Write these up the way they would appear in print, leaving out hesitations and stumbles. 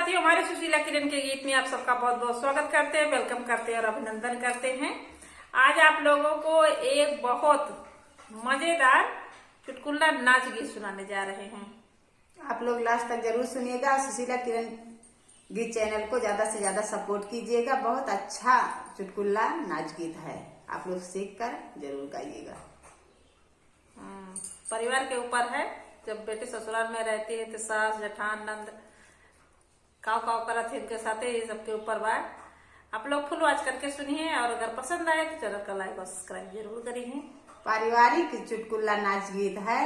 साथियों, हमारे सुशीला किरण के गीत में आप सबका बहुत बहुत स्वागत करते हैं, वेलकम करते हैं और अभिनंदन करते हैं। आज आप लोगों को एक बहुत मजेदार चुटकुला नाच गीत सुनाने जा रहे हैं। आप लोग लास्ट तक जरूर सुनिएगा। सुशीला किरण गीत चैनल को ज्यादा से ज्यादा सपोर्ट कीजिएगा। बहुत अच्छा चुटकुला नाच गीत है, आप लोग सीख कर जरूर गाइएगा। परिवार के ऊपर है। जब बेटे ससुराल में रहती है तो सास जेठान नंद काव काव करत है, इनके साथ ये सबके ऊपर बात आप लोग फुल वॉच करके सुनिए और अगर पसंद आए तो चैनल का लाइक और सब्सक्राइब जरूर करिए। पारिवारिक चुटकुला नाच गीत है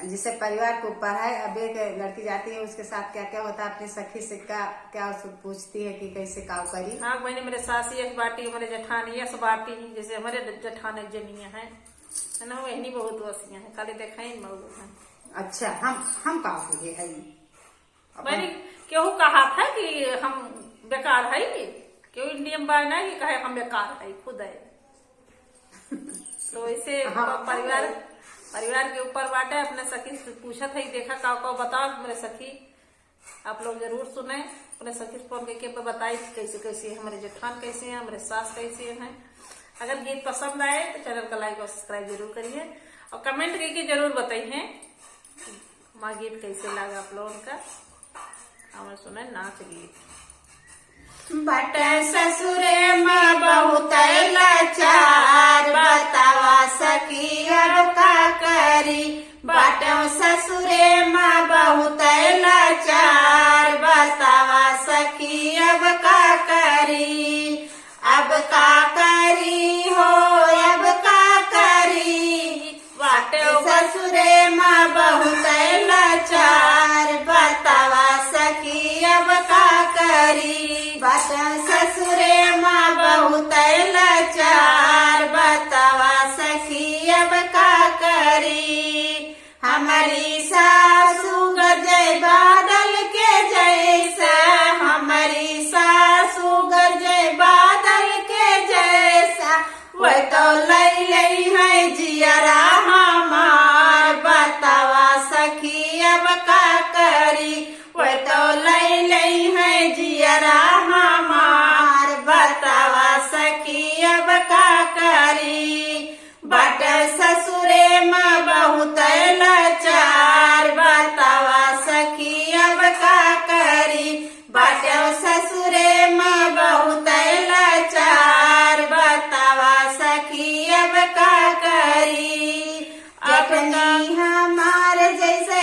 जिससे परिवार के ऊपर है। अब एक लड़की जाती है, उसके साथ क्या क्या होता है, अपनी सखी से क्या पूछती है कि कैसे काव करी। हाँ मैंने मेरे सासी एक बाटी, हमारे जेठानी यस बाटी, जैसे हमारे जेठान एक जनिया है ना, वही बहुत वसिया है, खाली देखा ही मऊ है। अच्छा, हम का हुए है मैंने क्यों कहा था कि हम बेकार है, क्यों इंडियन बाय ना कि कहे हम बेकार है, खुद है। तो इसे परिवार के ऊपर बाटे। अपने सखी से पूछत है, देखा का बताओ मेरे सखी। आप लोग जरूर सुने, अपने सखी से फोन करके बताई कैसे कैसे है हमारे जेठान, कैसे है हमारे सास, कैसे हैं। अगर गीत पसंद आए तो चैनल का लाइक और सब्सक्राइब जरूर करिए और कमेंट करके जरूर बताइए माँ गीत कैसे लगा आप लोगों का। हमें सुने नाच गीत। बट ससुरे में बहुत लाचार, बतावा सखी अब का करी। बट ससुरे में बहुत लाचार, बतावा सखी अब का करी। अब का करी हो, अब का करी। बट ससुरे में बहुत लाचार, बतावा सखी अब का करी। बट ससुरे में बहुत लाचार, बतावा सखी अब का करी। हमारी सासू गजय बादल के जैसा, हमारी सासू गजय बादल के जैसा। वह तो लई है जियरा हमार, बतावा सखी अब का करी। वह तो लई है जियरा हमार, बतावा सखी अब का करी। बट ससुरे में बहुत लाचार, बतावा सखी अब का करी। बट ससुरे में बहुत लाचार, बतावा सखी अब का करी। अपनी हमार जैसे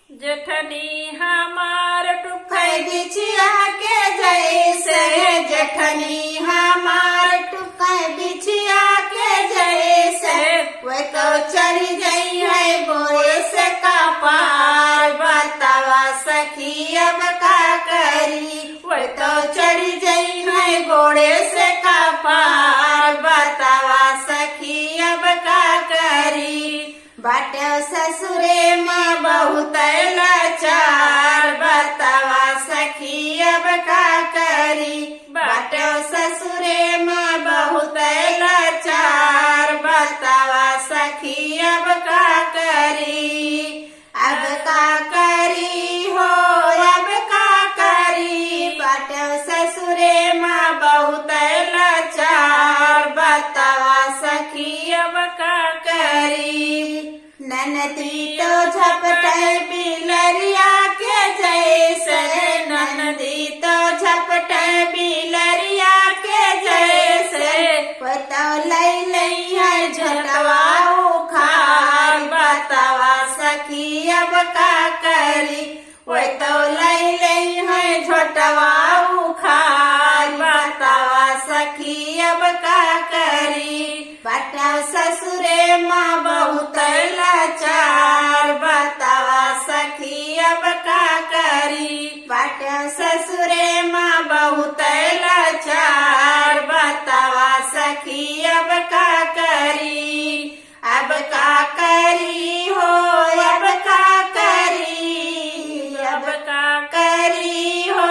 जेठनी हमार टुकै बिछिया के जैसे। जेठनी हमार टुकै बिछिया के जैसे। वे तो चढ़ी गई है बोरे से का पार, बतावा सखी अब का करी। वे तो चढ़ी गई है घोड़े से का पार, बतावा सखी अब का करी। बट ससुरे में बहुत लाचार, बतावा सखी अब का करी। बट ससुरे में बहुत लाचार, बतावा सखी अब का करी। अब का करी हो, अब का करी। बट ससुरे में बहुत लाचार, बतावा सखी अब का करी। ननदी तो झपटे बिलरिया के जैसे। ननदी तो झपटे बिलरिया के जैसे। पता लई है झटवा उखार, बतावा सखी अब का करी। वो तो लई है झटवा उखार, बतावा सखी अब का करी। बट ससुरे में बहुत लाचार, बतावा सखी अब का करी। बट ससुरे में बहुत लाचार, बतावा सखी अब का करी। अब का करी हो, अब का करी। अब का करी हो,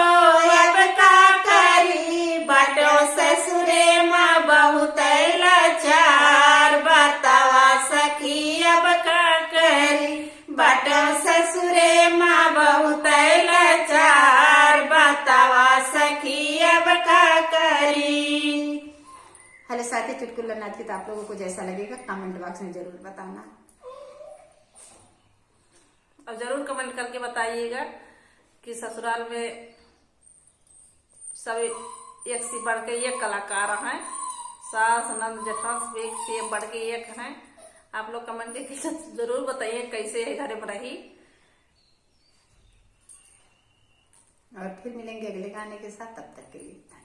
अब का करी। बट ससुरे में बहुत लाचार, बतावा सखी अब का करी। साथ ही चुटकुला नाच गीत आप लोगों को जैसा लगेगा कमेंट बॉक्स में जरूर बताना। और जरूर कमेंट करके बताइएगा कि ससुराल में सब एक से बढ़ के एक कलाकार हैं, सास नंद जेठान सब एक से बढ़ के एक हैं। आप लोग कमेंट करके जरूर बताइए कैसे है घर में रही। और फिर मिलेंगे अगले गाने के साथ, तब तक के लिए।